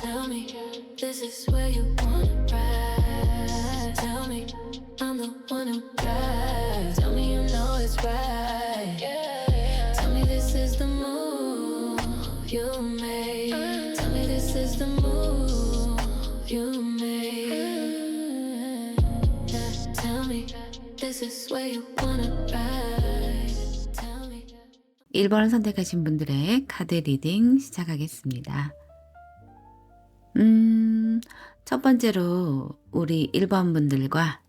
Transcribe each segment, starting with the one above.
Tell me, this is where you wanna ride. Tell me, I'm the one who drives. Tell me you know it's right. Tell me this is the move you made. Tell me this is the move you made. Yeah, tell me, this is where you wanna ride. Tell me. 1번 선택하신 분들의 카드 리딩 시작하겠습니다. 첫 번째로 우리 1번 분들과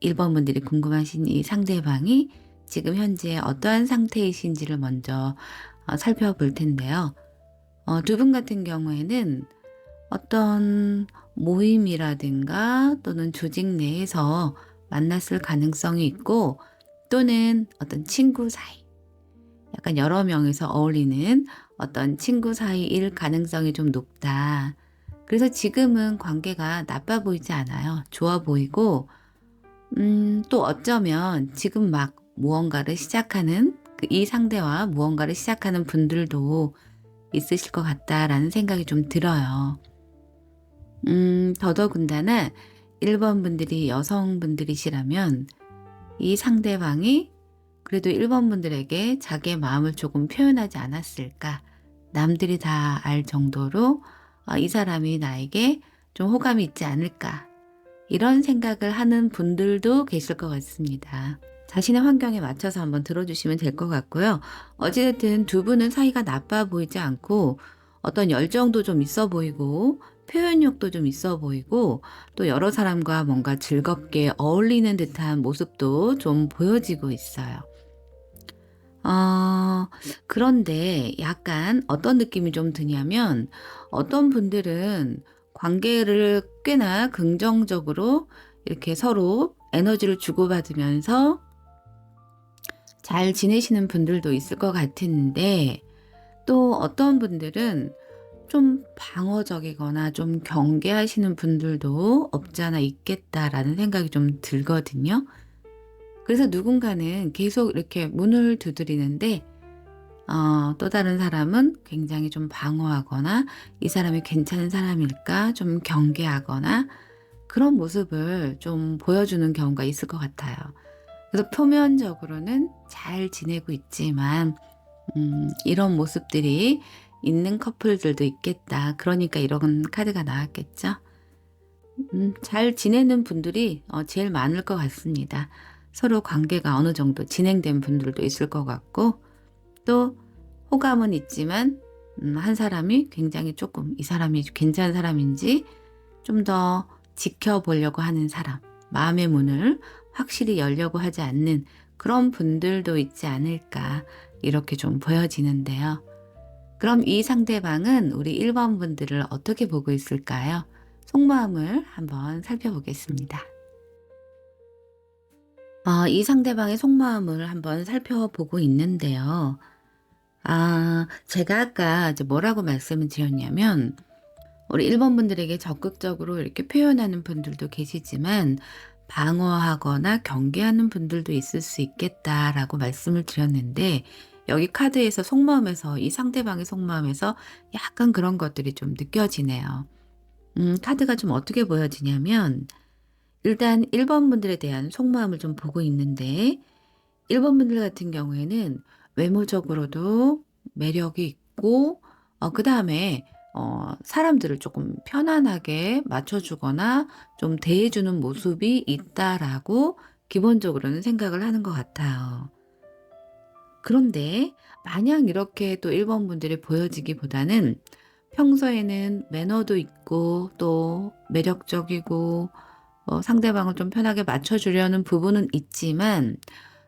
1번 분들이 궁금하신 이 상대방이 지금 현재 어떠한 상태이신지를 먼저 살펴볼 텐데요. 두 분 같은 경우에는 어떤 모임이라든가 또는 조직 내에서 만났을 가능성이 있고, 또는 어떤 친구 사이, 약간 여러 명이서 어울리는 어떤 친구 사이일 가능성이 좀 높다. 그래서 지금은 관계가 나빠 보이지 않아요. 좋아 보이고, 또 어쩌면 지금 막 무언가를 시작하는, 이 상대와 무언가를 시작하는 분들도 있으실 것 같다라는 생각이 좀 들어요. 더더군다나 1번 분들이 여성분들이시라면 이 상대방이 그래도 1번 분들에게 자기의 마음을 조금 표현하지 않았을까, 남들이 다 알 정도로 이 사람이 나에게 좀 호감이 있지 않을까, 이런 생각을 하는 분들도 계실 것 같습니다. 자신의 환경에 맞춰서 한번 들어주시면 될 것 같고요. 어찌됐든 두 분은 사이가 나빠 보이지 않고 어떤 열정도 좀 있어 보이고 표현력도 좀 있어 보이고, 또 여러 사람과 뭔가 즐겁게 어울리는 듯한 모습도 좀 보여지고 있어요. 그런데 약간 어떤 느낌이 좀 드냐면, 어떤 분들은 관계를 꽤나 긍정적으로 이렇게 서로 에너지를 주고받으면서 잘 지내시는 분들도 있을 것 같은데, 또 어떤 분들은 좀 방어적이거나 좀 경계하시는 분들도 없지 않아 있겠다라는 생각이 좀 들거든요. 그래서 누군가는 계속 이렇게 문을 두드리는데, 또 다른 사람은 굉장히 좀 방어하거나 이 사람이 괜찮은 사람일까 좀 경계하거나 그런 모습을 좀 보여주는 경우가 있을 것 같아요. 그래서 표면적으로는 잘 지내고 있지만 이런 모습들이 있는 커플들도 있겠다. 그러니까 이런 카드가 나왔겠죠. 잘 지내는 분들이 제일 많을 것 같습니다. 서로 관계가 어느 정도 진행된 분들도 있을 것 같고, 또 호감은 있지만 한 사람이 굉장히 조금 이 사람이 괜찮은 사람인지 좀 더 지켜보려고 하는 사람, 마음의 문을 확실히 열려고 하지 않는 그런 분들도 있지 않을까, 이렇게 좀 보여지는데요. 그럼 이 상대방은 우리 1번 분들을 어떻게 보고 있을까요? 속마음을 한번 살펴보겠습니다. 이 상대방의 속마음을 한번 살펴보고 있는데요. 제가 아까 이제 뭐라고 말씀을 드렸냐면, 우리 1번 분들에게 적극적으로 이렇게 표현하는 분들도 계시지만 방어하거나 경계하는 분들도 있을 수 있겠다라고 말씀을 드렸는데, 여기 카드에서 속마음에서, 이 상대방의 속마음에서 약간 그런 것들이 좀 느껴지네요. 카드가 좀 어떻게 보여지냐면, 일단 1번 분들에 대한 속마음을 좀 보고 있는데, 1번 분들 같은 경우에는 외모적으로도 매력이 있고, 그 다음에 사람들을 조금 편안하게 맞춰주거나 좀 대해주는 모습이 있다라고 기본적으로는 생각을 하는 것 같아요. 그런데 마냥 이렇게 또 1번 분들이 보여지기보다는 평소에는 매너도 있고 또 매력적이고 상대방을 좀 편하게 맞춰주려는 부분은 있지만,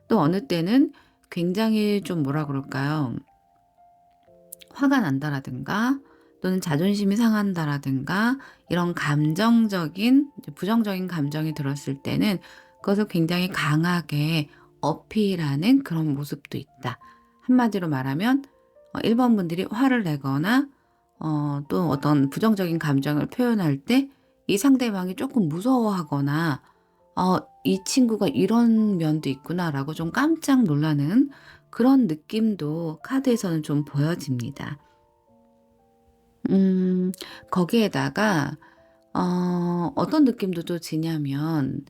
또 어느 때는 굉장히 좀 뭐라 그럴까요? 화가 난다라든가 또는 자존심이 상한다라든가 이런 감정적인, 부정적인 감정이 들었을 때는 그것을 굉장히 강하게 어필하는 그런 모습도 있다. 한마디로 말하면 1번 분들이 화를 내거나 또 어떤 부정적인 감정을 표현할 때 이 상대방이 조금 무서워하거나 이 친구가 이런 면도 있구나라고 좀 깜짝 놀라는 그런 느낌도 카드에서는 좀 보여집니다. 음 거기에다가 어떤 느낌도 또 드냐면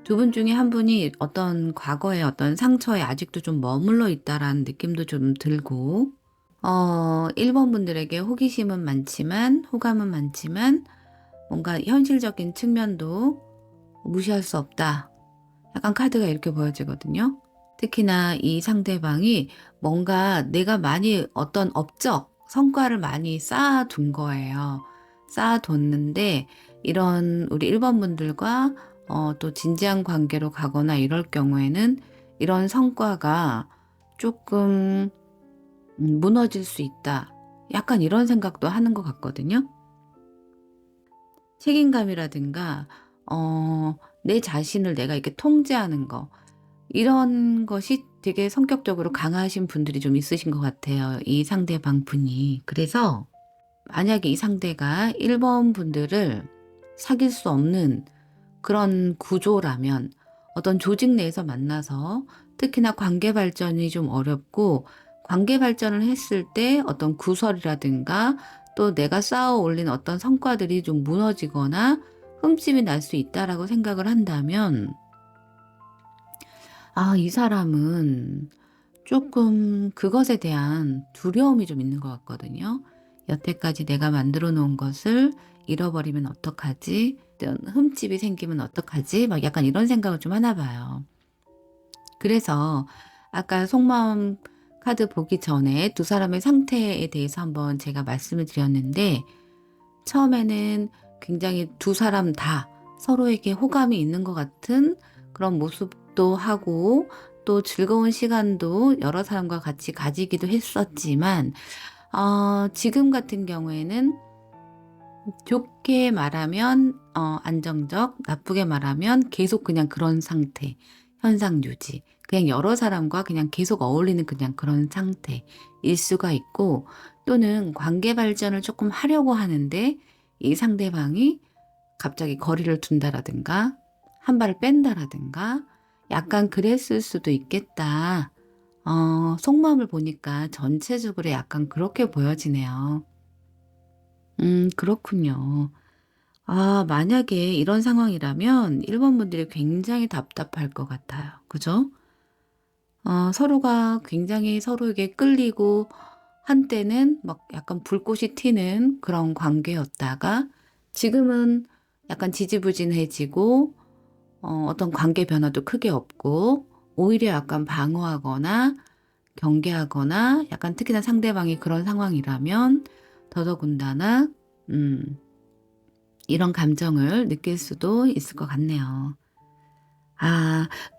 두 분 중에 한 분이 어떤 과거의 어떤 상처에 아직도 좀 머물러 있다라는 느낌도 좀 들고 1 번 분들에게 호기심은 많지만 호감은 많지만 뭔가 현실적인 측면도 무시할 수 없다. 약간 카드가 이렇게 보여지거든요. 특히나 이 상대방이 뭔가 내가 많이 어떤 업적, 성과를 많이 쌓아둔 거예요. 쌓아뒀는데 이런 우리 1번 분들과 또 진지한 관계로 가거나 이럴 경우에는 이런 성과가 조금 '무너질 수 있다.' 약간 이런 생각도 하는 것 같거든요. 책임감이라든가 내 자신을 내가 이렇게 통제하는 거 이런 것이 되게 성격적으로 강하신 분들이 좀 있으신 것 같아요, 이 상대방 분이. 그래서 만약에 이 상대가 1번 분들을 사귈 수 없는 그런 구조라면 어떤 조직 내에서 만나서 특히나 관계 발전이 좀 어렵고 관계 발전을 했을 때 어떤 구설이라든가 또 내가 쌓아 올린 어떤 성과들이 좀 무너지거나 흠집이 날 수 있다라고 생각을 한다면 이 사람은 조금 그것에 대한 두려움이 좀 있는 것 같거든요. '여태까지 내가 만들어 놓은 것을 잃어버리면 어떡하지? 어떤 흠집이 생기면 어떡하지?' 막 약간 이런 생각을 좀 하나 봐요. 그래서 아까 속마음 카드 보기 전에 두 사람의 상태에 대해서 한번 제가 말씀을 드렸는데 처음에는 굉장히 두 사람 다 서로에게 호감이 있는 것 같은 그런 모습도 하고 또 즐거운 시간도 여러 사람과 같이 가지기도 했었지만 지금 같은 경우에는 좋게 말하면 안정적, 나쁘게 말하면 계속 그냥 그런 상태, 현상 유지. 그냥 여러 사람과 그냥 계속 어울리는 그냥 그런 상태일 수가 있고 또는 관계 발전을 조금 하려고 하는데 이 상대방이 갑자기 거리를 둔다라든가 한 발을 뺀다라든가 약간 그랬을 수도 있겠다. 속마음을 보니까 전체적으로 약간 그렇게 보여지네요. 그렇군요. 만약에 이런 상황이라면 1번 분들이 굉장히 답답할 것 같아요. 그죠? 서로가 굉장히 서로에게 끌리고 한때는 막 약간 불꽃이 튀는 그런 관계였다가 지금은 약간 지지부진해지고 어떤 관계 변화도 크게 없고 오히려 약간 방어하거나 경계하거나 약간 특히나 상대방이 그런 상황이라면 더더군다나 음 이런 감정을 느낄 수도 있을 것 같네요.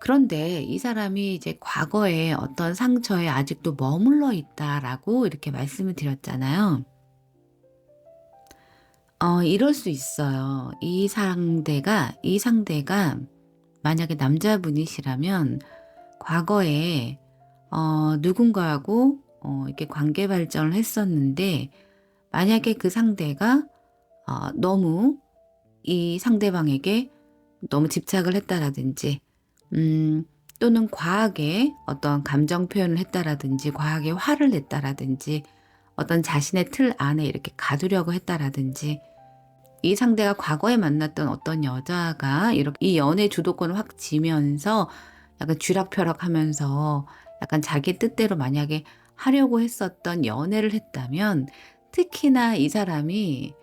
그런데 이 사람이 이제 과거에 어떤 상처에 아직도 머물러 있다라고 이렇게 말씀을 드렸잖아요. 이럴 수 있어요. 이 상대가 만약에 남자분이시라면 과거에 누군가하고 이렇게 관계 발전을 했었는데 만약에 그 상대가 너무 이 상대방에게 너무 집착을 했다라든지 또는 과하게 어떤 감정 표현을 했다라든지 과하게 화를 냈다라든지 어떤 자신의 틀 안에 이렇게 가두려고 했다라든지 이 상대가 과거에 만났던 어떤 여자가 이렇게 이 연애 주도권을 확 쥐면서 약간 쥐락펴락하면서 약간 자기 뜻대로 만약에 하려고 했었던 연애를 했다면 특히나 이 사람이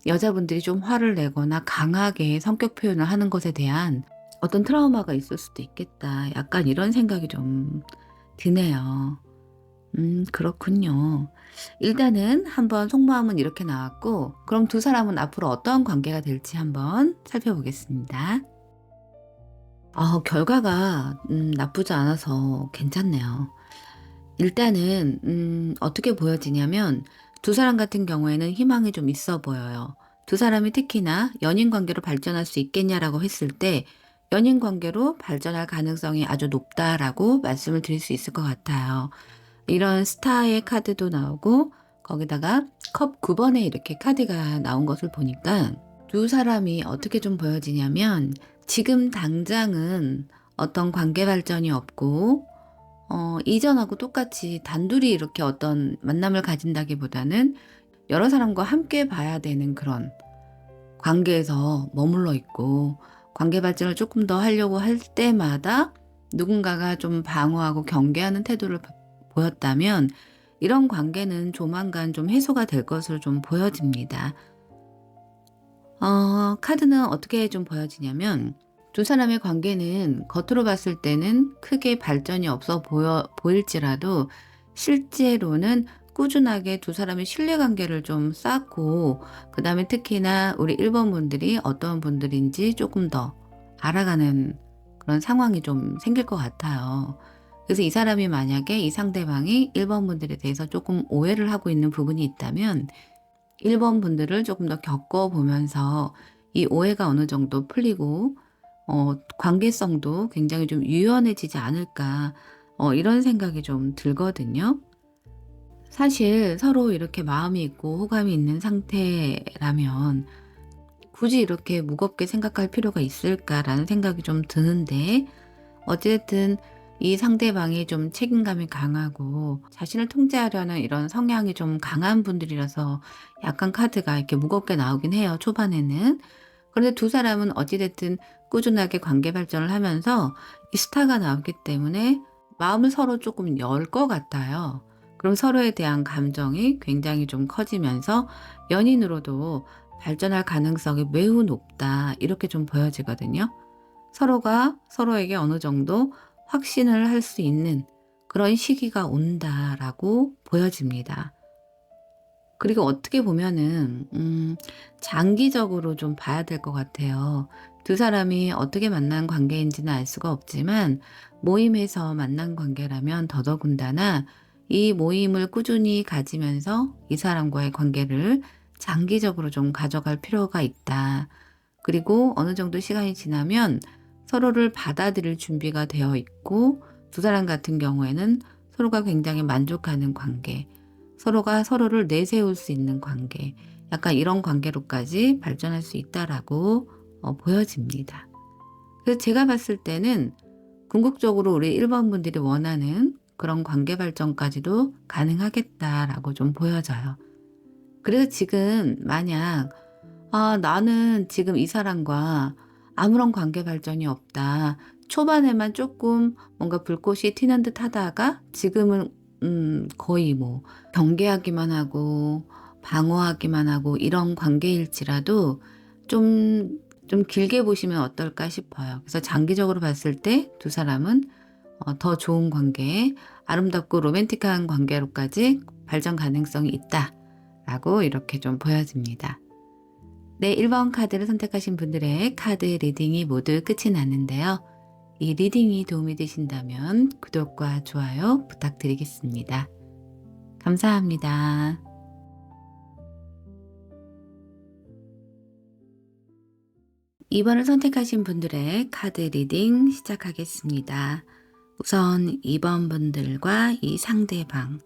여자분들이 좀 화를 내거나 강하게 성격 표현을 하는 것에 대한 어떤 트라우마가 있을 수도 있겠다. 약간 이런 생각이 좀 드네요. 그렇군요. 일단은 한번 속마음은 이렇게 나왔고 그럼 두 사람은 앞으로 어떤 관계가 될지 한번 살펴보겠습니다. 결과가 나쁘지 않아서 괜찮네요. 일단은 어떻게 보여지냐면 두 사람 같은 경우에는 희망이 좀 있어 보여요. 두 사람이 특히나 연인 관계로 발전할 수 있겠냐라고 했을 때 연인 관계로 발전할 가능성이 아주 높다라고 말씀을 드릴 수 있을 것 같아요. 이런 스타의 카드도 나오고 거기다가 컵 9번에 이렇게 카드가 나온 것을 보니까 두 사람이 어떻게 좀 보여지냐면 지금 당장은 어떤 관계 발전이 없고 이전하고 똑같이 단둘이 이렇게 어떤 만남을 가진다기보다는 여러 사람과 함께 봐야 되는 그런 관계에서 머물러 있고, 관계 발전을 조금 더 하려고 할 때마다 누군가가 좀 방어하고 경계하는 태도를 보였다면 이런 관계는 조만간 좀 해소가 될 것으로 좀 보여집니다. 카드는 어떻게 좀 보여지냐면, 두 사람의 관계는 겉으로 봤을 때는 크게 발전이 없어 보일지라도 실제로는 꾸준하게 두 사람의 신뢰관계를 좀 쌓고, 그 다음에 특히나 우리 1번 분들이 어떤 분들인지 조금 더 알아가는 그런 상황이 좀 생길 것 같아요. 그래서 이 사람이 만약에 이 상대방이 1번 분들에 대해서 조금 오해를 하고 있는 부분이 있다면 1번 분들을 조금 더 겪어보면서 이 오해가 어느 정도 풀리고 관계성도 굉장히 좀 유연해지지 않을까, 이런 생각이 좀 들거든요. 사실 서로 이렇게 마음이 있고 호감이 있는 상태라면 굳이 이렇게 무겁게 생각할 필요가 있을까라는 생각이 좀 드는데, 어쨌든 이 상대방이 좀 책임감이 강하고 자신을 통제하려는 이런 성향이 좀 강한 분들이라서 약간 카드가 이렇게 무겁게 나오긴 해요, 초반에는. 그런데 두 사람은 어찌됐든 꾸준하게 관계 발전을 하면서 이 스타가 나오기 때문에 마음을 서로 조금 열 것 같아요. 그럼 서로에 대한 감정이 굉장히 좀 커지면서 연인으로도 발전할 가능성이 매우 높다, 이렇게 좀 보여지거든요. 서로가 서로에게 어느 정도 확신을 할 수 있는 그런 시기가 온다라고 보여집니다. 그리고 어떻게 보면은 장기적으로 좀 봐야 될 것 같아요. 두 사람이 어떻게 만난 관계인지는 알 수가 없지만 모임에서 만난 관계라면 더더군다나 이 모임을 꾸준히 가지면서 이 사람과의 관계를 장기적으로 좀 가져갈 필요가 있다. 그리고 어느 정도 시간이 지나면 서로를 받아들일 준비가 되어 있고, 두 사람 같은 경우에는 서로가 굉장히 만족하는 관계, 서로가 서로를 내세울 수 있는 관계, 약간 이런 관계로까지 발전할 수 있다라고 보여집니다. 그래서 제가 봤을 때는 궁극적으로 우리 1번 분들이 원하는 그런 관계 발전까지도 가능하겠다라고 좀 보여져요. 그래서 지금 만약 나는 지금 이 사람과 아무런 관계 발전이 없다, 초반에만 조금 뭔가 불꽃이 튀는 듯 하다가 지금은 거의 뭐 경계하기만 하고 방어하기만 하고 이런 관계일지라도 좀 길게 보시면 어떨까 싶어요. 그래서 장기적으로 봤을 때 두 사람은 더 좋은 관계, 아름답고 로맨틱한 관계로까지 발전 가능성이 있다라고 이렇게 좀 보여집니다. 네, 1번 카드를 선택하신 분들의 카드 리딩이 모두 끝이 났는데요. 이 리딩이 도움이 되신다면 구독과 좋아요 부탁드리겠습니다. 감사합니다. 2번을 선택하신 분들의 카드 리딩 시작하겠습니다. 우선 2번 분들과 이 상대방,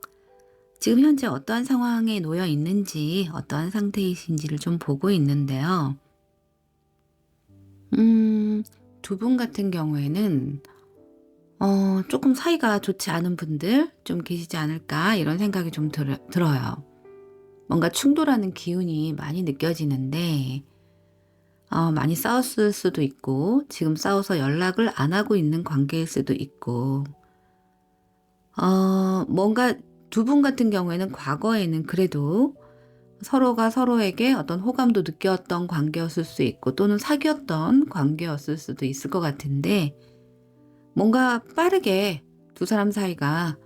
지금 현재 어떠한 상황에 놓여 있는지, 어떠한 상태이신지를 좀 보고 있는데요. 두 분 같은 경우에는 조금 사이가 좋지 않은 분들 좀 계시지 않을까, 이런 생각이 좀 들어요. 뭔가 충돌하는 기운이 많이 느껴지는데 많이 싸웠을 수도 있고, 지금 싸워서 연락을 안 하고 있는 관계일 수도 있고, 뭔가 두 분 같은 경우에는 과거에는 그래도 서로가 서로에게 어떤 호감도 느꼈던 관계였을 수 있고, 또는 사귀었던 관계였을 수도 있을 것 같은데, 뭔가 빠르게 두 사람 사이가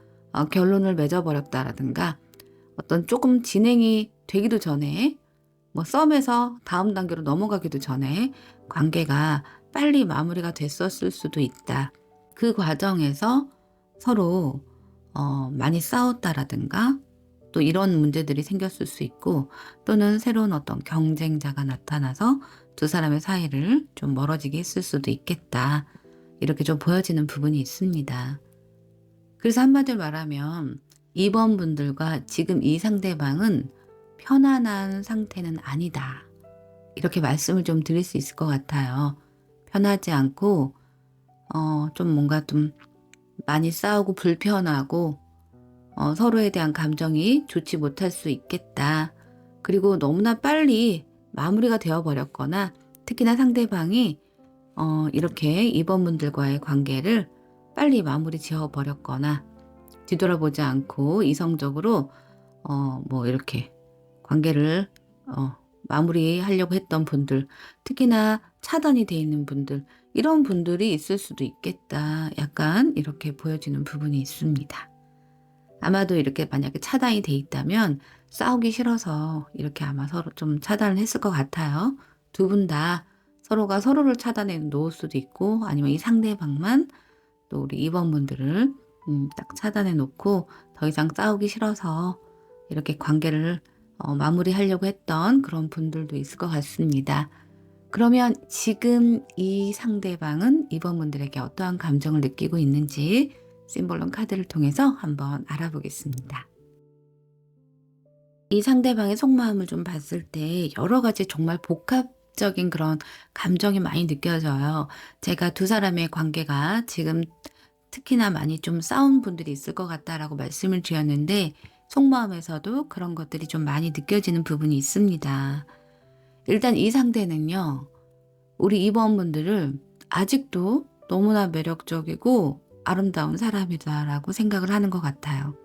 결론을 맺어버렸다라든가, 어떤 조금 진행이 되기도 전에, 뭐 썸에서 다음 단계로 넘어가기도 전에 관계가 빨리 마무리가 됐었을 수도 있다. 그 과정에서 서로 많이 싸웠다라든가, 또 이런 문제들이 생겼을 수 있고, 또는 새로운 어떤 경쟁자가 나타나서 두 사람의 사이를 좀 멀어지게 했을 수도 있겠다, 이렇게 좀 보여지는 부분이 있습니다. 그래서 한마디로 말하면 2번 분들과 지금 이 상대방은 편안한 상태는 아니다, 이렇게 말씀을 좀 드릴 수 있을 것 같아요. 편하지 않고 좀 뭔가 좀 많이 싸우고 불편하고 서로에 대한 감정이 좋지 못할 수 있겠다. 그리고 너무나 빨리 마무리가 되어 버렸거나 특히나 상대방이 이렇게 이번분들과의 관계를 빨리 마무리 지어 버렸거나 뒤돌아보지 않고 이성적으로 뭐 이렇게 관계를 마무리하려고 했던 분들, 특히나 차단이 돼 있는 분들, 이런 분들이 있을 수도 있겠다. 약간 이렇게 보여지는 부분이 있습니다. 아마도 이렇게 만약에 차단이 돼 있다면 싸우기 싫어서 이렇게 아마 서로 좀 차단을 했을 것 같아요. 두 분 다 서로가 서로를 차단해 놓을 수도 있고, 아니면 이 상대방만 또 우리 2번 분들을 딱 차단해 놓고 더 이상 싸우기 싫어서 이렇게 관계를 마무리하려고 했던 그런 분들도 있을 것 같습니다. 그러면 지금 이 상대방은 2번 분들에게 어떠한 감정을 느끼고 있는지 심볼론 카드를 통해서 한번 알아보겠습니다. 이 상대방의 속마음을 좀 봤을 때 여러 가지 정말 복합적인 그런 감정이 많이 느껴져요. 제가 두 사람의 관계가 지금 특히나 많이 좀 싸운 분들이 있을 것 같다라고 말씀을 드렸는데, 속마음에서도 그런 것들이 좀 많이 느껴지는 부분이 있습니다. 일단 이 상대는요, 우리 2번 분들을 아직도 너무나 매력적이고 아름다운 사람이다라고 생각을 하는 것 같아요.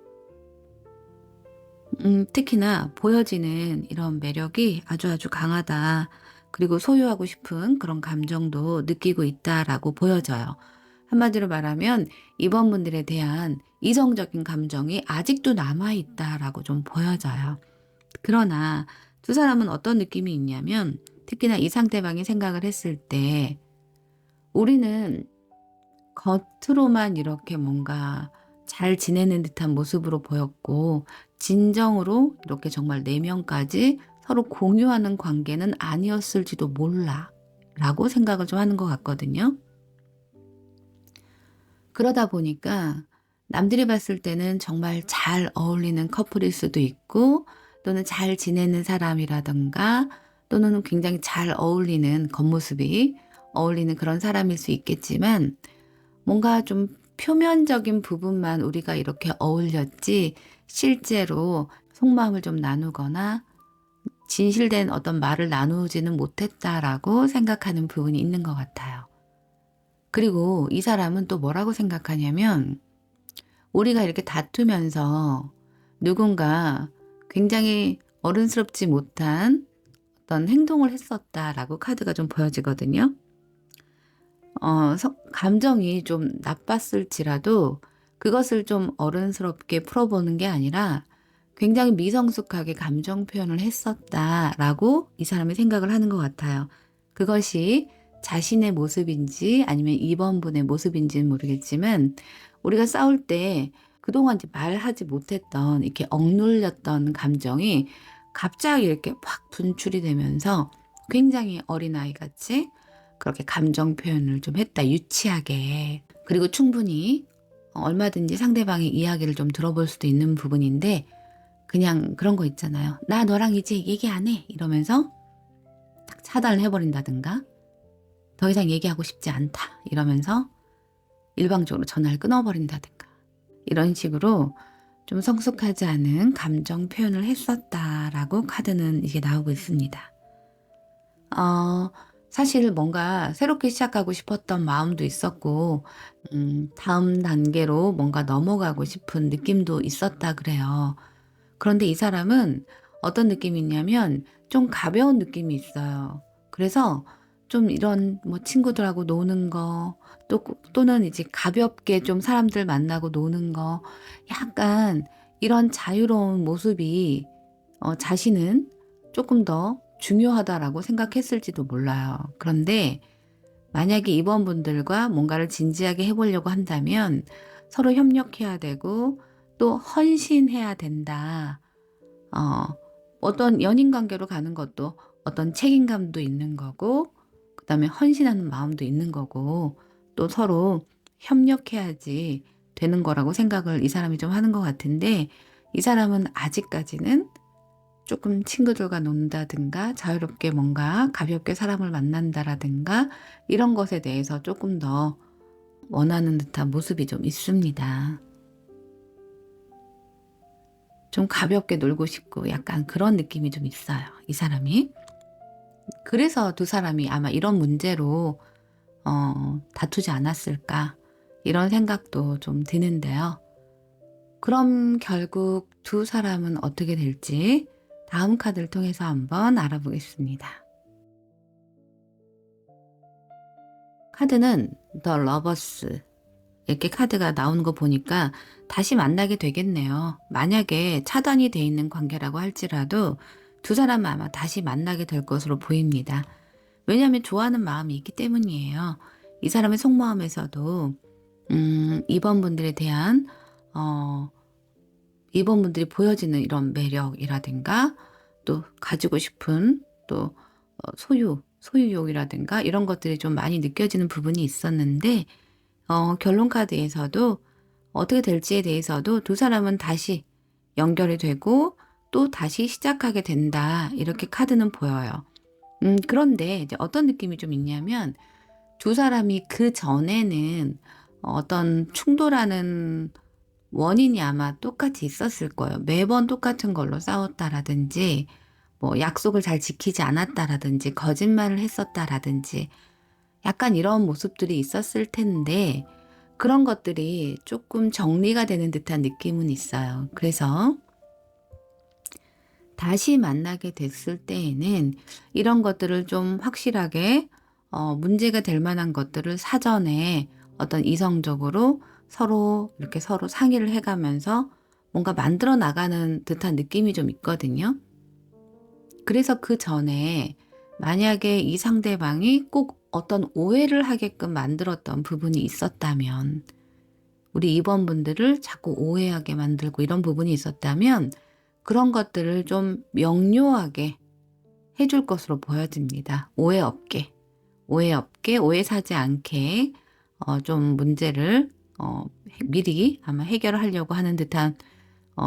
특히나 보여지는 이런 매력이 아주 강하다. 그리고 소유하고 싶은 그런 감정도 느끼고 있다라고 보여져요. 한마디로 말하면 2번 분들에 대한 이성적인 감정이 아직도 남아있다라고 좀 보여져요. 그러나 두 사람은 어떤 느낌이 있냐면, 특히나 이 상대방이 생각을 했을 때 우리는 겉으로만 이렇게 뭔가 잘 지내는 듯한 모습으로 보였고, 진정으로 이렇게 정말 내면까지 서로 공유하는 관계는 아니었을지도 몰라 라고 생각을 좀 하는 것 같거든요. 그러다 보니까 남들이 봤을 때는 정말 잘 어울리는 커플일 수도 있고, 또는 잘 지내는 사람이라던가, 또는 굉장히 잘 어울리는 겉모습이 어울리는 그런 사람일 수 있겠지만, 뭔가 좀 표면적인 부분만 우리가 이렇게 어울렸지 실제로 속마음을 좀 나누거나 진실된 어떤 말을 나누지는 못했다라고 생각하는 부분이 있는 것 같아요. 그리고 이 사람은 또 뭐라고 생각하냐면, 우리가 이렇게 다투면서 누군가 굉장히 어른스럽지 못한 어떤 행동을 했었다라고 카드가 좀 보여지거든요. 감정이 좀 나빴을지라도 그것을 좀 어른스럽게 풀어보는 게 아니라 굉장히 미성숙하게 감정 표현을 했었다라고 이 사람이 생각을 하는 것 같아요. 그것이 자신의 모습인지 아니면 2번 분의 모습인지는 모르겠지만, 우리가 싸울 때 그동안 이제 말하지 못했던 이렇게 억눌렸던 감정이 갑자기 이렇게 확 분출이 되면서 굉장히 어린아이 같이 그렇게 감정 표현을 좀 했다, 유치하게. 그리고 충분히 얼마든지 상대방의 이야기를 좀 들어볼 수도 있는 부분인데, 그냥 그런 거 있잖아요. 나 너랑 이제 얘기 안 해 이러면서 딱 차단을 해버린다든가, 더 이상 얘기하고 싶지 않다 이러면서 일방적으로 전화를 끊어버린다든가, 이런 식으로 좀 성숙하지 않은 감정 표현을 했었다라고 카드는 이게 나오고 있습니다. 사실 뭔가 새롭게 시작하고 싶었던 마음도 있었고, 다음 단계로 뭔가 넘어가고 싶은 느낌도 있었다 그래요. 그런데 이 사람은 어떤 느낌이 있냐면 좀 가벼운 느낌이 있어요. 그래서 좀 이런 뭐 친구들하고 노는 거, 또는 이제 가볍게 좀 사람들 만나고 노는 거, 약간 이런 자유로운 모습이 자신은 조금 더 중요하다라고 생각했을지도 몰라요. 그런데 만약에 2번 분들과 뭔가를 진지하게 해보려고 한다면 서로 협력해야 되고 또 헌신해야 된다. 어떤 연인 관계로 가는 것도 어떤 책임감도 있는 거고, 그 다음에 헌신하는 마음도 있는 거고, 또 서로 협력해야지 되는 거라고 생각을 이 사람이 좀 하는 것 같은데, 이 사람은 아직까지는 조금 친구들과 논다든가 자유롭게 뭔가 가볍게 사람을 만난다라든가 이런 것에 대해서 조금 더 원하는 듯한 모습이 좀 있습니다. 좀 가볍게 놀고 싶고 약간 그런 느낌이 좀 있어요, 이 사람이. 그래서 두 사람이 아마 이런 문제로 다투지 않았을까 이런 생각도 좀 드는데요. 그럼 결국 두 사람은 어떻게 될지 다음 카드를 통해서 한번 알아보겠습니다. 카드는 The Lovers 이렇게 카드가 나오는 거 보니까 다시 만나게 되겠네요. 만약에 차단이 돼 있는 관계라고 할지라도 두 사람은 아마 다시 만나게 될 것으로 보입니다. 왜냐하면 좋아하는 마음이 있기 때문이에요. 이 사람의 속마음에서도 이번 분들에 대한 이번 분들이 보여지는 이런 매력이라든가 또 가지고 싶은 또 소유욕이라든가 이런 것들이 좀 많이 느껴지는 부분이 있었는데 결론 카드에서도 어떻게 될지에 대해서도 두 사람은 다시 연결이 되고 또 다시 시작하게 된다. 이렇게 카드는 보여요. 그런데 이제 어떤 느낌이 좀 있냐면 두 사람이 그 전에는 어떤 충돌하는 원인이 아마 똑같이 있었을 거예요. 매번 똑같은 걸로 싸웠다라든지 뭐 약속을 잘 지키지 않았다라든지 거짓말을 했었다라든지 약간 이런 모습들이 있었을 텐데 그런 것들이 조금 정리가 되는 듯한 느낌은 있어요. 그래서 다시 만나게 됐을 때에는 이런 것들을 좀 확실하게 문제가 될 만한 것들을 사전에 어떤 이성적으로 이렇게 서로 상의를 해가면서 뭔가 만들어 나가는 듯한 느낌이 좀 있거든요. 그래서 그 전에 만약에 이 상대방이 꼭 어떤 오해를 하게끔 만들었던 부분이 있었다면 우리 2번 분들을 자꾸 오해하게 만들고 이런 부분이 있었다면 그런 것들을 좀 명료하게 해줄 것으로 보여집니다. 오해 없게, 오해 사지 않게 좀 문제를 미리 아마 해결을 하려고 하는 듯한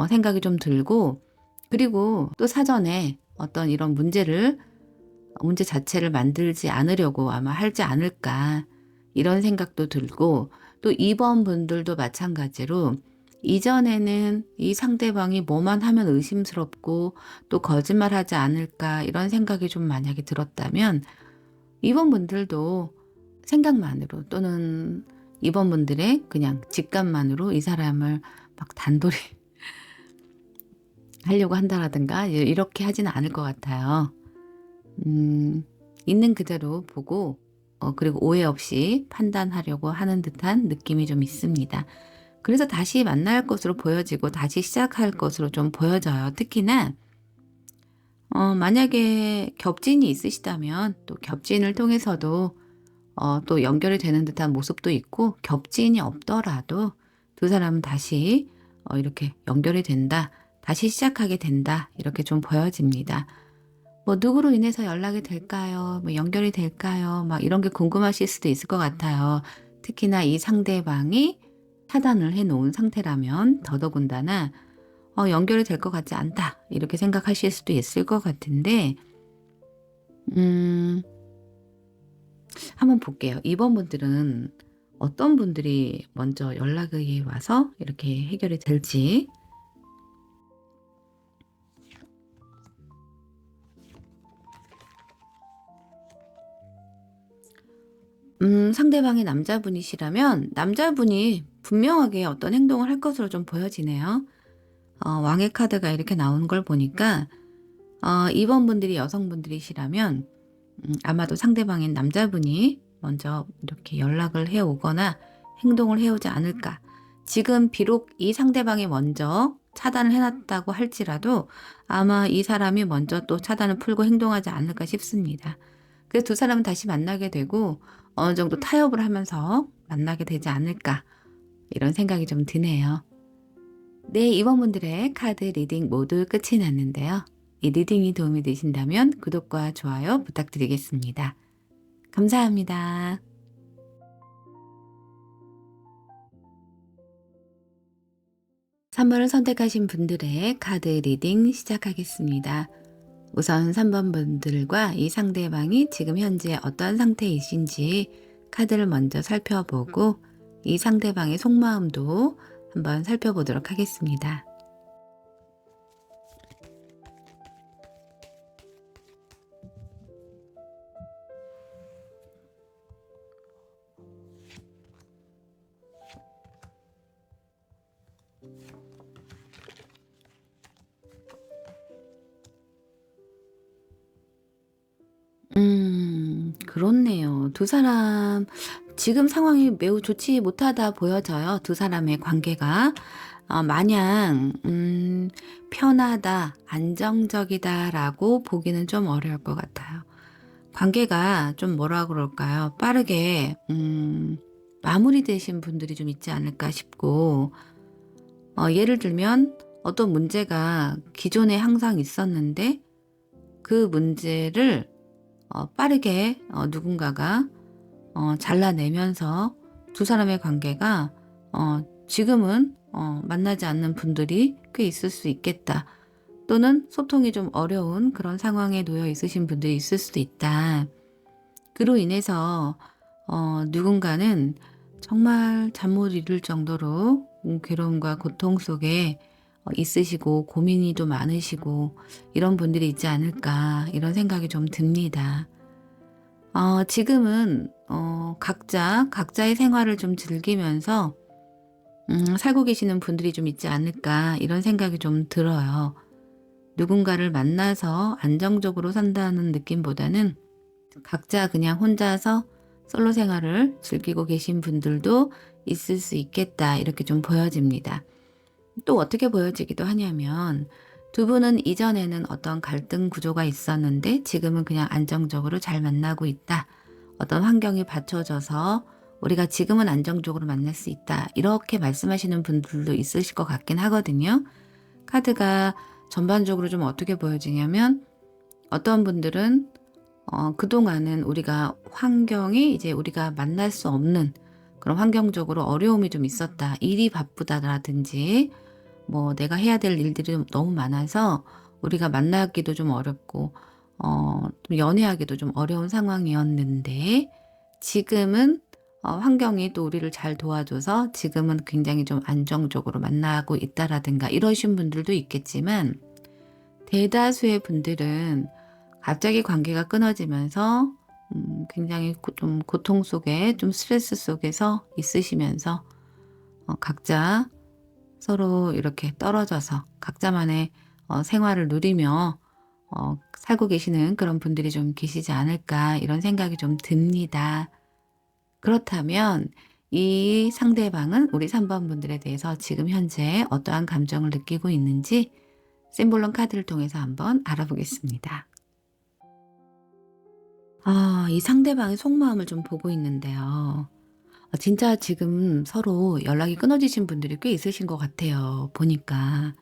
생각이 좀 들고 그리고 또 사전에 어떤 이런 문제 자체를 만들지 않으려고 아마 하지 않을까 이런 생각도 들고 또 2번 분들도 마찬가지로 이전에는 이 상대방이 뭐만 하면 의심스럽고 또 거짓말하지 않을까 이런 생각이 좀 만약에 들었다면 2번 분들도 생각만으로 또는 2번 분들의 그냥 직감만으로 이 사람을 막 단돌이 하려고 한다라든가 이렇게 하지는 않을 것 같아요. 있는 그대로 보고 그리고 오해 없이 판단하려고 하는 듯한 느낌이 좀 있습니다. 그래서 다시 만날 것으로 보여지고 다시 시작할 것으로 좀 보여져요. 특히나 만약에 겹진이 있으시다면 또 겹진을 통해서도 또 연결이 되는 듯한 모습도 있고 겹진이 없더라도 두 사람은 다시 이렇게 연결이 된다. 다시 시작하게 된다. 이렇게 좀 보여집니다. 뭐 누구로 인해서 연락이 될까요? 뭐 연결이 될까요? 막 이런 게 궁금하실 수도 있을 것 같아요. 특히나 이 상대방이 차단을 해놓은 상태라면 더더군다나 연결이 될 것 같지 않다. 이렇게 생각하실 수도 있을 것 같은데 한번 볼게요. 2번 분들은 어떤 분들이 먼저 연락이 와서 이렇게 해결이 될지. 상대방이 남자분이시라면 남자분이 분명하게 어떤 행동을 할 것으로 좀 보여지네요. 왕의 카드가 이렇게 나오는 걸 보니까 2번 분들이 여성분들이시라면 아마도 상대방인 남자분이 먼저 이렇게 연락을 해오거나 행동을 해오지 않을까. 지금 비록 이 상대방이 먼저 차단을 해놨다고 할지라도 아마 이 사람이 먼저 또 차단을 풀고 행동하지 않을까 싶습니다. 그래서 두 사람은 다시 만나게 되고 어느 정도 타협을 하면서 만나게 되지 않을까 이런 생각이 좀 드네요. 네, 2번 분들의 카드 리딩 모두 끝이 났는데요. 이 리딩이 도움이 되신다면 구독과 좋아요 부탁드리겠습니다. 감사합니다. (3번을) 선택하신 분들의 카드 리딩 시작하겠습니다. 우선 3번 분들과 이 상대방이 지금 현재 어떤 상태이신지 카드를 먼저 살펴보고 이 상대방의 속마음도 한번 살펴보도록 하겠습니다. 그렇네요. 두 사람 지금 상황이 매우 좋지 못하다 보여져요. 두 사람의 관계가. 마냥 편하다, 안정적이다라고 보기는 좀 어려울 것 같아요. 관계가 좀 뭐라 그럴까요? 빠르게 마무리되신 분들이 좀 있지 않을까 싶고, 예를 들면 어떤 문제가 기존에 항상 있었는데 그 문제를 빠르게 누군가가 잘라내면서 두 사람의 관계가 지금은 만나지 않는 분들이 꽤 있을 수 있겠다. 또는 소통이 좀 어려운 그런 상황에 놓여 있으신 분들이 있을 수도 있다. 그로 인해서 누군가는 정말 잠 못 이룰 정도로 괴로움과 고통 속에 있으시고 고민이 좀 많으시고 이런 분들이 있지 않을까 이런 생각이 좀 듭니다. 지금은 각자의 생활을 좀 즐기면서 살고 계시는 분들이 좀 있지 않을까 이런 생각이 좀 들어요. 누군가를 만나서 안정적으로 산다는 느낌보다는 각자 그냥 혼자서 솔로 생활을 즐기고 계신 분들도 있을 수 있겠다 이렇게 좀 보여집니다. 또 어떻게 보여지기도 하냐면 두 분은 이전에는 어떤 갈등 구조가 있었는데 지금은 그냥 안정적으로 잘 만나고 있다. 어떤 환경이 받쳐져서 우리가 지금은 안정적으로 만날 수 있다. 이렇게 말씀하시는 분들도 있으실 것 같긴 하거든요. 카드가 전반적으로 좀 어떻게 보여지냐면 어떤 분들은 그동안은 우리가 환경이 이제 우리가 만날 수 없는 그런 환경적으로 어려움이 좀 있었다. 일이 바쁘다라든지 뭐 내가 해야 될 일들이 너무 많아서 우리가 만나기도 좀 어렵고 좀 연애하기도 좀 어려운 상황이었는데 지금은 환경이 또 우리를 잘 도와줘서 지금은 굉장히 좀 안정적으로 만나고 있다라든가 이러신 분들도 있겠지만 대다수의 분들은 갑자기 관계가 끊어지면서 굉장히 좀 고통 속에 좀 스트레스 속에서 있으시면서 각자 서로 이렇게 떨어져서 각자만의 생활을 누리며 살고 계시는 그런 분들이 좀 계시지 않을까 이런 생각이 좀 듭니다. 그렇다면 이 상대방은 우리 3번 분들에 대해서 지금 현재 어떠한 감정을 느끼고 있는지 심볼론 카드를 통해서 한번 알아보겠습니다. 이 상대방의 속마음을 좀 보고 있는데요. 진짜 지금 서로 연락이 끊어지신 분들이 꽤 있으신 것 같아요. 보니까.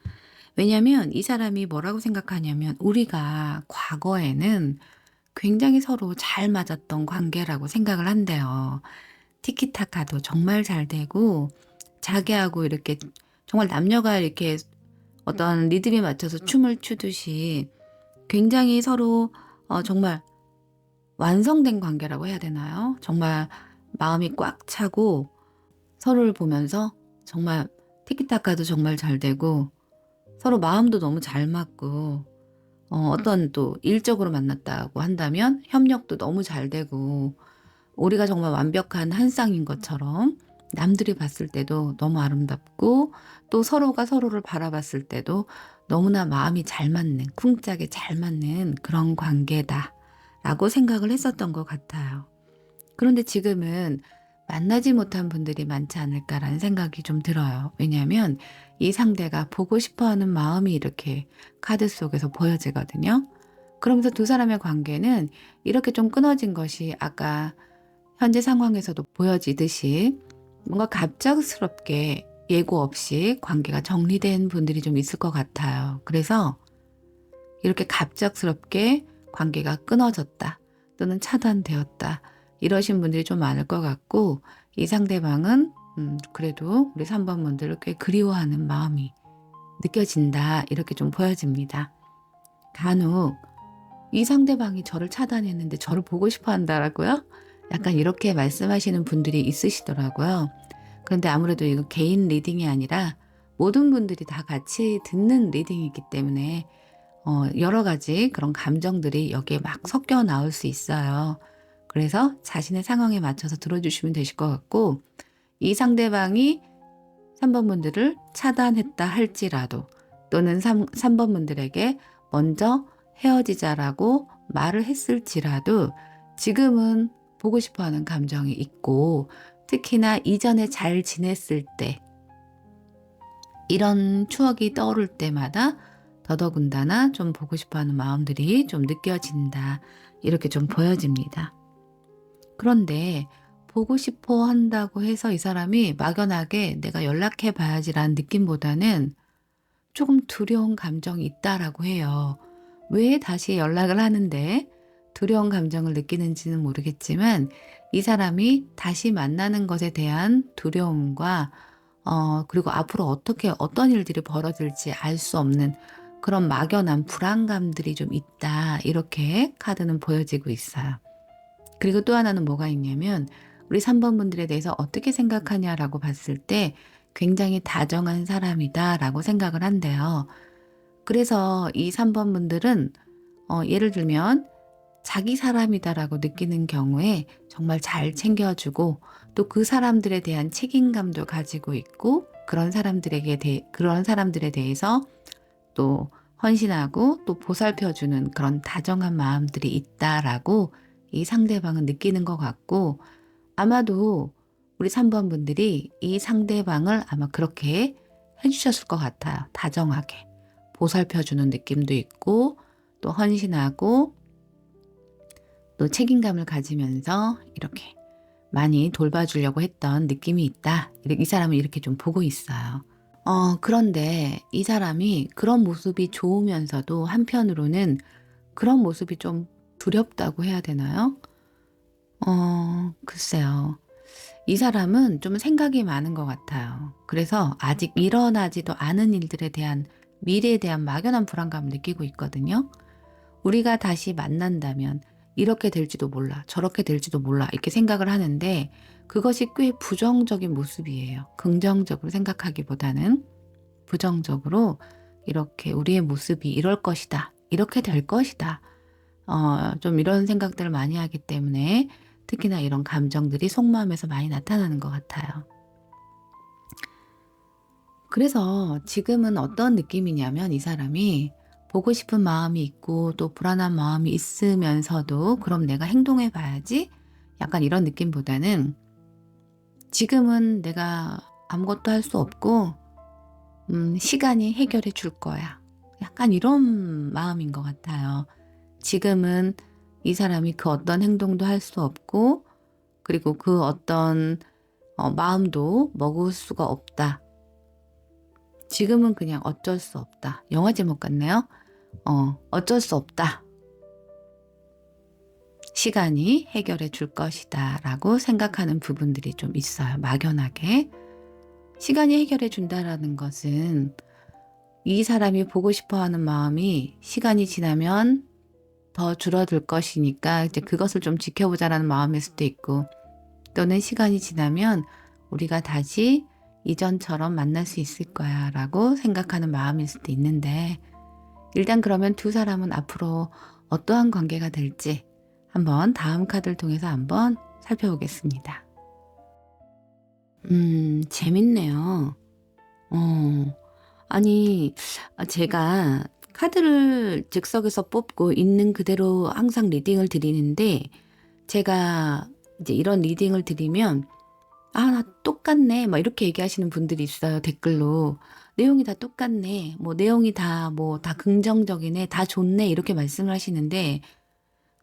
왜냐면 이 사람이 뭐라고 생각하냐면 우리가 과거에는 굉장히 서로 잘 맞았던 관계라고 생각을 한대요. 티키타카도 정말 잘 되고 자기하고 이렇게 정말 남녀가 이렇게 어떤 리듬에 맞춰서 춤을 추듯이 굉장히 서로 정말 완성된 관계라고 해야 되나요? 정말 마음이 꽉 차고 서로를 보면서 정말 티키타카도 정말 잘 되고 서로 마음도 너무 잘 맞고 어떤 또 일적으로 만났다고 한다면 협력도 너무 잘 되고 우리가 정말 완벽한 한 쌍인 것처럼 남들이 봤을 때도 너무 아름답고 또 서로가 서로를 바라봤을 때도 너무나 마음이 잘 맞는 쿵짝이 잘 맞는 그런 관계다라고 생각을 했었던 것 같아요. 그런데 지금은 만나지 못한 분들이 많지 않을까라는 생각이 좀 들어요. 왜냐하면 이 상대가 보고 싶어하는 마음이 이렇게 카드 속에서 보여지거든요. 그러면서 두 사람의 관계는 이렇게 좀 끊어진 것이 아까 현재 상황에서도 보여지듯이 뭔가 갑작스럽게 예고 없이 관계가 정리된 분들이 좀 있을 것 같아요. 그래서 이렇게 갑작스럽게 관계가 끊어졌다 또는 차단되었다 이러신 분들이 좀 많을 것 같고 이 상대방은 그래도 우리 3번 분들을 꽤 그리워하는 마음이 느껴진다 이렇게 좀 보여집니다. 간혹 이 상대방이 저를 차단했는데 저를 보고 싶어 한다라고요? 약간 이렇게 말씀하시는 분들이 있으시더라고요. 그런데 아무래도 이거 개인 리딩이 아니라 모든 분들이 다 같이 듣는 리딩이기 때문에 여러 가지 그런 감정들이 여기에 막 섞여 나올 수 있어요. 그래서 자신의 상황에 맞춰서 들어주시면 되실 것 같고, 이 상대방이 3번 분들을 차단했다 할지라도, 또는 3번 분들에게 먼저 헤어지자라고 말을 했을지라도 지금은 보고 싶어하는 감정이 있고, 특히나 이전에 잘 지냈을 때 이런 추억이 떠오를 때마다 더더군다나 좀 보고 싶어하는 마음들이 좀 느껴진다, 이렇게 좀 보여집니다. 그런데 보고 싶어 한다고 해서 이 사람이 막연하게 내가 연락해 봐야지라는 느낌보다는 조금 두려운 감정이 있다라고 해요. 왜 다시 연락을 하는데 두려운 감정을 느끼는지는 모르겠지만, 이 사람이 다시 만나는 것에 대한 두려움과 그리고 앞으로 어떤 일들이 벌어질지 알 수 없는 그런 막연한 불안감들이 좀 있다, 이렇게 카드는 보여지고 있어요. 그리고 또 하나는 뭐가 있냐면, 우리 3번 분들에 대해서 어떻게 생각하냐라고 봤을 때 굉장히 다정한 사람이다라고 생각을 한대요. 그래서 이 3번 분들은 예를 들면 자기 사람이다라고 느끼는 경우에 정말 잘 챙겨주고, 또 그 사람들에 대한 책임감도 가지고 있고, 그런 사람들에 대해서 또 헌신하고 또 보살펴주는 그런 다정한 마음들이 있다라고 이 상대방은 느끼는 것 같고, 아마도 우리 3번 분들이 이 상대방을 아마 그렇게 해주셨을 것 같아요. 다정하게 보살펴주는 느낌도 있고, 또 헌신하고, 또 책임감을 가지면서 이렇게 많이 돌봐주려고 했던 느낌이 있다, 이 사람은 이렇게 좀 보고 있어요. 그런데 이 사람이 그런 모습이 좋으면서도 한편으로는 그런 모습이 좀 두렵다고 해야 되나요? 글쎄요. 이 사람은 좀 생각이 많은 것 같아요. 그래서 아직 일어나지도 않은 일들에 대한, 미래에 대한 막연한 불안감을 느끼고 있거든요. 우리가 다시 만난다면 이렇게 될지도 몰라, 저렇게 될지도 몰라, 이렇게 생각을 하는데 그것이 꽤 부정적인 모습이에요. 긍정적으로 생각하기보다는 부정적으로 이렇게 우리의 모습이 이럴 것이다, 이렇게 될 것이다, 좀 이런 생각들을 많이 하기 때문에 특히나 이런 감정들이 속마음에서 많이 나타나는 것 같아요. 그래서 지금은 어떤 느낌이냐면, 이 사람이 보고 싶은 마음이 있고 또 불안한 마음이 있으면서도 그럼 내가 행동해 봐야지, 약간 이런 느낌보다는 지금은 내가 아무것도 할 수 없고 시간이 해결해 줄 거야, 약간 이런 마음인 것 같아요. 지금은 이 사람이 그 어떤 행동도 할 수 없고, 그리고 그 어떤 마음도 먹을 수가 없다. 지금은 그냥 어쩔 수 없다. 영화 제목 같네요. 어쩔 수 없다. 시간이 해결해 줄 것이다 라고 생각하는 부분들이 좀 있어요. 막연하게. 시간이 해결해 준다라는 것은 이 사람이 보고 싶어 하는 마음이 시간이 지나면 더 줄어들 것이니까 이제 그것을 좀 지켜보자라는 마음일 수도 있고, 또는 시간이 지나면 우리가 다시 이전처럼 만날 수 있을 거야 라고 생각하는 마음일 수도 있는데, 일단 그러면 두 사람은 앞으로 어떠한 관계가 될지 한번 다음 카드를 통해서 한번 살펴보겠습니다. 재밌네요. 아니, 제가 카드를 즉석에서 뽑고 있는 그대로 항상 리딩을 드리는데, 제가 이제 이런 리딩을 드리면 나 똑같네 막 이렇게 얘기하시는 분들이 있어요. 댓글로 내용이 다 똑같네, 뭐 내용이 다 긍정적이네, 다 좋네, 이렇게 말씀을 하시는데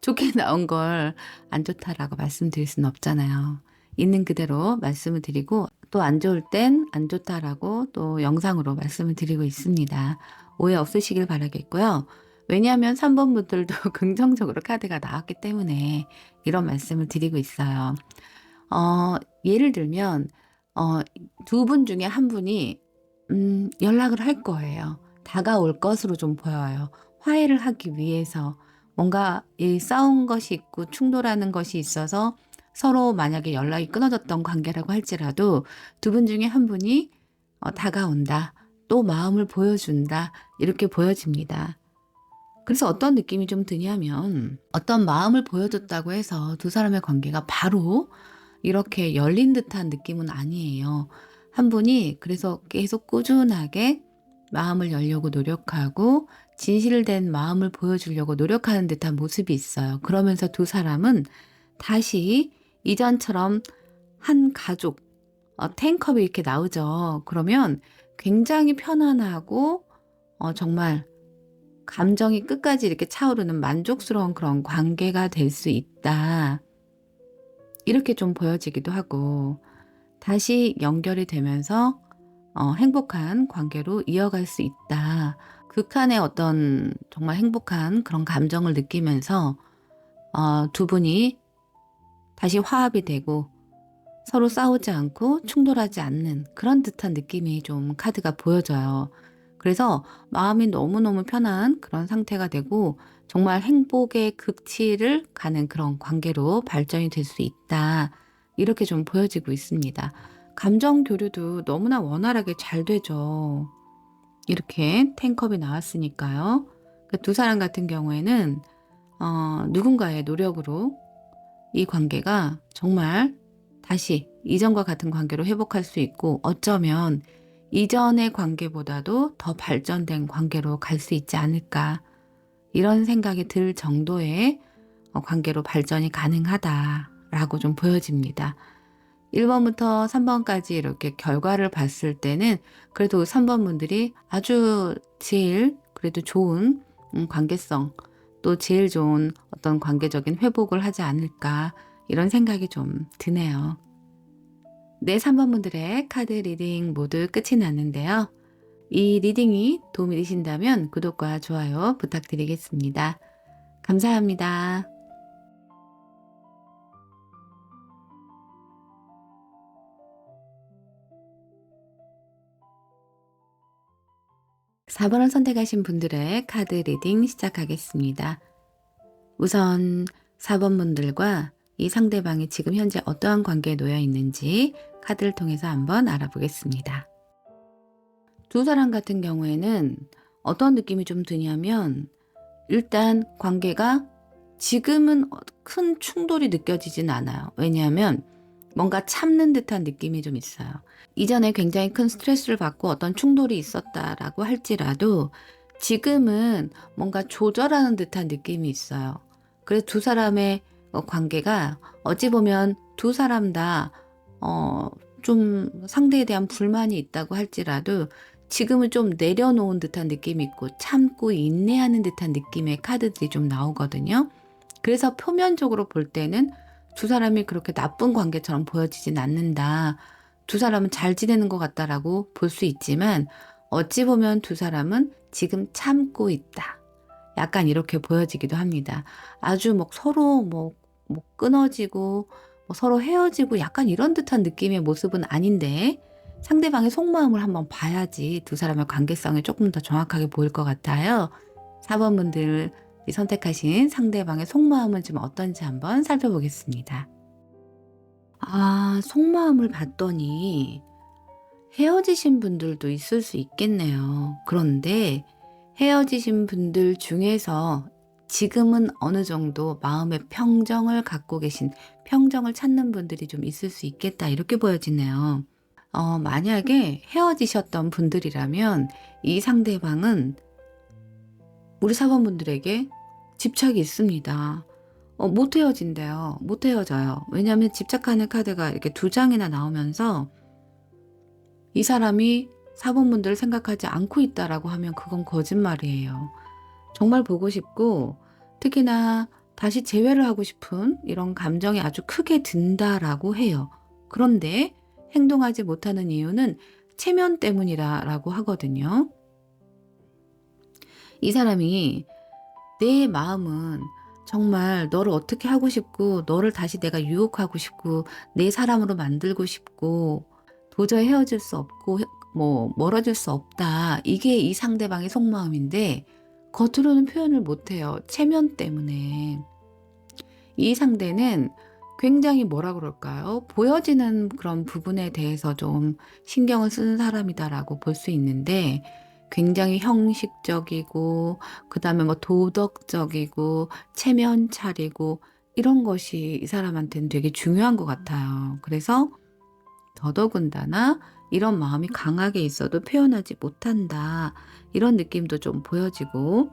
좋게 나온 걸 안 좋다라고 말씀드릴 수는 없잖아요. 있는 그대로 말씀을 드리고, 또 안 좋을 땐 안 좋다라고 또 영상으로 말씀을 드리고 있습니다. 오해 없으시길 바라겠고요. 왜냐하면 3번 분들도 긍정적으로 카드가 나왔기 때문에 이런 말씀을 드리고 있어요. 예를 들면 두 분 중에 한 분이 연락을 할 거예요. 다가올 것으로 좀 보여요. 화해를 하기 위해서 뭔가 싸운 것이 있고 충돌하는 것이 있어서 서로 만약에 연락이 끊어졌던 관계라고 할지라도 두 분 중에 한 분이 다가온다, 또 마음을 보여준다, 이렇게 보여집니다. 그래서 어떤 느낌이 좀 드냐면 어떤 마음을 보여줬다고 해서 두 사람의 관계가 바로 이렇게 열린 듯한 느낌은 아니에요. 한 분이 그래서 계속 꾸준하게 마음을 열려고 노력하고 진실된 마음을 보여주려고 노력하는 듯한 모습이 있어요. 그러면서 두 사람은 다시 이전처럼 한 가족, 탱컵이 이렇게 나오죠. 그러면 굉장히 편안하고 정말 감정이 끝까지 이렇게 차오르는 만족스러운 그런 관계가 될 수 있다. 이렇게 좀 보여지기도 하고 다시 연결이 되면서 행복한 관계로 이어갈 수 있다. 극한의 어떤 정말 행복한 그런 감정을 느끼면서 두 분이 다시 화합이 되고 서로 싸우지 않고 충돌하지 않는 그런 듯한 느낌이 좀 카드가 보여져요. 그래서 마음이 너무너무 편한 그런 상태가 되고 정말 행복의 극치를 가는 그런 관계로 발전이 될 수 있다. 이렇게 좀 보여지고 있습니다. 감정 교류도 너무나 원활하게 잘 되죠. 이렇게 탱컵이 나왔으니까요. 두 사람 같은 경우에는 누군가의 노력으로 이 관계가 정말 다시 이전과 같은 관계로 회복할 수 있고 어쩌면 이전의 관계보다도 더 발전된 관계로 갈 수 있지 않을까, 이런 생각이 들 정도의 관계로 발전이 가능하다라고 좀 보여집니다. 1번부터 3번까지 이렇게 결과를 봤을 때는 그래도 3번 분들이 아주 제일 그래도 좋은 관계성, 또 제일 좋은 어떤 관계적인 회복을 하지 않을까, 이런 생각이 좀 드네요. 네, 3번 분들의 카드 리딩 모두 끝이 났는데요. 이 리딩이 도움이 되신다면 구독과 좋아요 부탁드리겠습니다. 감사합니다. 4번을 선택하신 분들의 카드 리딩 시작하겠습니다. 우선 4번 분들과 이 상대방이 지금 현재 어떠한 관계에 놓여 있는지 카드를 통해서 한번 알아보겠습니다. 두 사람 같은 경우에는 어떤 느낌이 좀 드냐면 일단 관계가 지금은 큰 충돌이 느껴지진 않아요. 왜냐하면 뭔가 참는 듯한 느낌이 좀 있어요. 이전에 굉장히 큰 스트레스를 받고 어떤 충돌이 있었다라고 할지라도 지금은 뭔가 조절하는 듯한 느낌이 있어요. 그래서 두 사람의 관계가 어찌 보면 두 사람 다 좀 상대에 대한 불만이 있다고 할지라도 지금은 좀 내려놓은 듯한 느낌이 있고 참고 인내하는 듯한 느낌의 카드들이 좀 나오거든요. 그래서 표면적으로 볼 때는 두 사람이 그렇게 나쁜 관계처럼 보여지진 않는다, 두 사람은 잘 지내는 것 같다라고 볼 수 있지만 어찌 보면 두 사람은 지금 참고 있다, 약간 이렇게 보여지기도 합니다. 아주 서로 끊어지고 서로 헤어지고 약간 이런 듯한 느낌의 모습은 아닌데 상대방의 속마음을 한번 봐야지 두 사람의 관계성이 조금 더 정확하게 보일 것 같아요. 4번 분들이 선택하신 상대방의 속마음은 좀 어떤지 한번 살펴보겠습니다. 속마음을 봤더니 헤어지신 분들도 있을 수 있겠네요. 그런데 헤어지신 분들 중에서 지금은 어느 정도 마음의 평정을 갖고 계신, 평정을 찾는 분들이 좀 있을 수 있겠다, 이렇게 보여지네요. 만약에 헤어지셨던 분들이라면 이 상대방은 우리 4번 분들에게 집착이 있습니다. 못 헤어진대요. 못 헤어져요. 왜냐하면 집착하는 카드가 이렇게 2장이나 나오면서 이 사람이 4번 분들을 생각하지 않고 있다라고 하면 그건 거짓말이에요. 정말 보고 싶고 특히나 다시 재회를 하고 싶은 이런 감정이 아주 크게 든다라고 해요. 그런데 행동하지 못하는 이유는 체면 때문이라고 하거든요. 이 사람이 내 마음은 정말 너를 어떻게 하고 싶고 너를 다시 내가 유혹하고 싶고 내 사람으로 만들고 싶고 도저히 헤어질 수 없고 멀어질 수 없다, 이게 이 상대방의 속마음인데 겉으로는 표현을 못해요. 체면 때문에. 이 상대는 굉장히 뭐라 그럴까요? 보여지는 그런 부분에 대해서 좀 신경을 쓰는 사람이다라고 볼 수 있는데 굉장히 형식적이고 그다음에 뭐 도덕적이고 체면 차리고 이런 것이 이 사람한테는 되게 중요한 것 같아요. 그래서 더더군다나 이런 마음이 강하게 있어도 표현하지 못한다. 이런 느낌도 좀 보여지고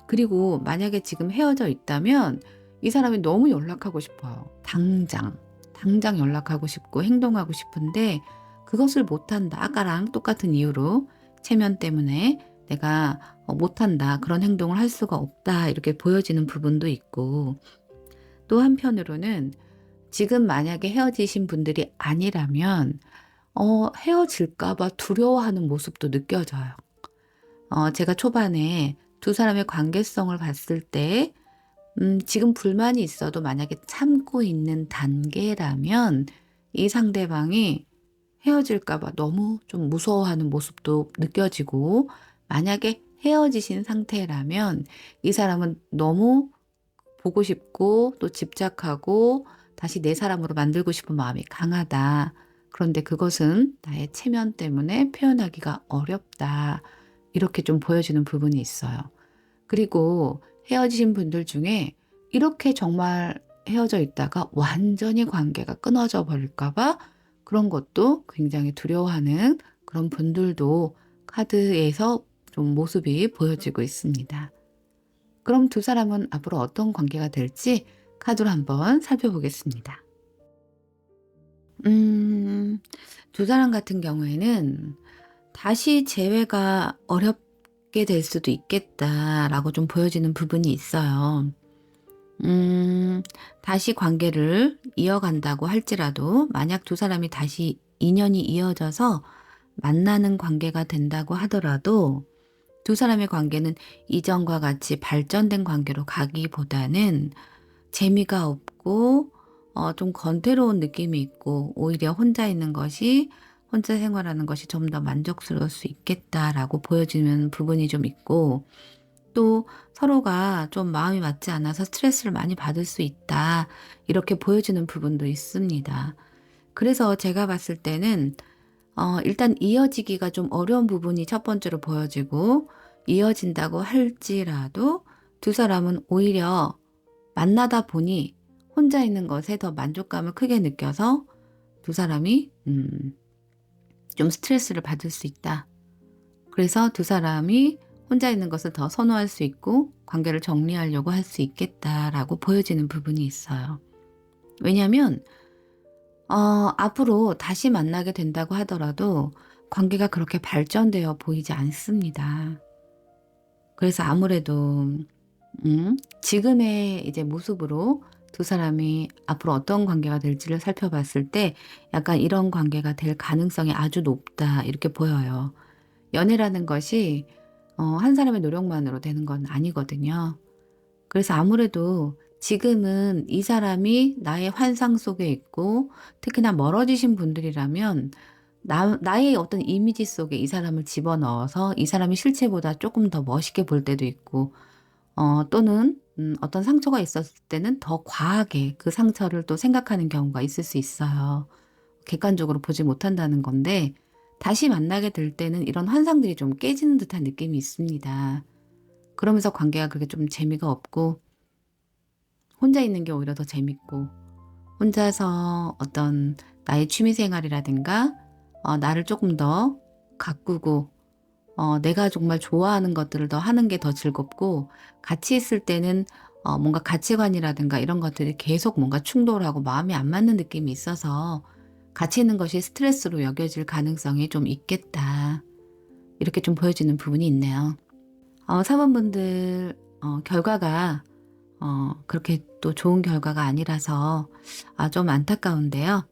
그리고 만약에 지금 헤어져 있다면 이 사람이 너무 연락하고 싶어요. 당장 연락하고 싶고 행동하고 싶은데 그것을 못한다. 아까랑 똑같은 이유로 체면 때문에 내가 못한다. 그런 행동을 할 수가 없다. 이렇게 보여지는 부분도 있고 또 한편으로는 지금 만약에 헤어지신 분들이 아니라면 헤어질까 봐 두려워하는 모습도 느껴져요. 제가 초반에 두 사람의 관계성을 봤을 때 지금 불만이 있어도 만약에 참고 있는 단계라면 이 상대방이 헤어질까 봐 너무 좀 무서워하는 모습도 느껴지고 만약에 헤어지신 상태라면 이 사람은 너무 보고 싶고 또 집착하고 다시 내 사람으로 만들고 싶은 마음이 강하다. 그런데 그것은 나의 체면 때문에 표현하기가 어렵다. 이렇게 좀 보여지는 부분이 있어요. 그리고 헤어지신 분들 중에 이렇게 정말 헤어져 있다가 완전히 관계가 끊어져 버릴까 봐 그런 것도 굉장히 두려워하는 그런 분들도 카드에서 좀 모습이 보여지고 있습니다. 그럼 두 사람은 앞으로 어떤 관계가 될지 카드로 한번 살펴보겠습니다. 두 사람 같은 경우에는 다시 재회가 어렵게 될 수도 있겠다라고 좀 보여지는 부분이 있어요. 다시 관계를 이어간다고 할지라도 만약 두 사람이 다시 인연이 이어져서 만나는 관계가 된다고 하더라도 두 사람의 관계는 이전과 같이 발전된 관계로 가기보다는 재미가 없고 좀 건태로운 느낌이 있고 오히려 혼자 생활하는 것이 좀 더 만족스러울 수 있겠다라고 보여지는 부분이 좀 있고 또 서로가 좀 마음이 맞지 않아서 스트레스를 많이 받을 수 있다. 이렇게 보여지는 부분도 있습니다. 그래서 제가 봤을 때는 일단 이어지기가 좀 어려운 부분이 첫 번째로 보여지고 이어진다고 할지라도 두 사람은 오히려 만나다 보니 혼자 있는 것에 더 만족감을 크게 느껴서 두 사람이 좀 스트레스를 받을 수 있다. 그래서 두 사람이 혼자 있는 것을 더 선호할 수 있고 관계를 정리하려고 할 수 있겠다라고 보여지는 부분이 있어요. 왜냐하면 앞으로 다시 만나게 된다고 하더라도 관계가 그렇게 발전되어 보이지 않습니다. 그래서 아무래도 지금의 이제 모습으로 두 사람이 앞으로 어떤 관계가 될지를 살펴봤을 때 약간 이런 관계가 될 가능성이 아주 높다 이렇게 보여요. 연애라는 것이 한 사람의 노력만으로 되는 건 아니거든요. 그래서 아무래도 지금은 이 사람이 나의 환상 속에 있고 특히나 멀어지신 분들이라면 나의 어떤 이미지 속에 이 사람을 집어넣어서 이 사람이 실체보다 조금 더 멋있게 볼 때도 있고 또는 어떤 상처가 있었을 때는 더 과하게 그 상처를 또 생각하는 경우가 있을 수 있어요. 객관적으로 보지 못한다는 건데 다시 만나게 될 때는 이런 환상들이 좀 깨지는 듯한 느낌이 있습니다. 그러면서 관계가 그렇게 좀 재미가 없고 혼자 있는 게 오히려 더 재밌고 혼자서 어떤 나의 취미생활이라든가 나를 조금 더 가꾸고 내가 정말 좋아하는 것들을 더 하는 게 더 즐겁고 같이 있을 때는 뭔가 가치관이라든가 이런 것들이 계속 뭔가 충돌하고 마음이 안 맞는 느낌이 있어서 같이 있는 것이 스트레스로 여겨질 가능성이 좀 있겠다. 이렇게 좀 보여지는 부분이 있네요. 사모분들 결과가 그렇게 또 좋은 결과가 아니라서 좀 안타까운데요.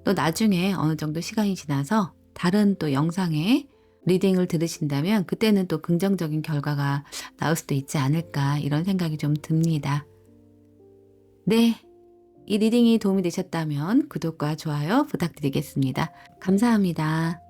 또 나중에 어느 정도 시간이 지나서 다른 또 영상에 리딩을 들으신다면 그때는 또 긍정적인 결과가 나올 수도 있지 않을까 이런 생각이 좀 듭니다. 네, 이 리딩이 도움이 되셨다면 구독과 좋아요 부탁드리겠습니다. 감사합니다.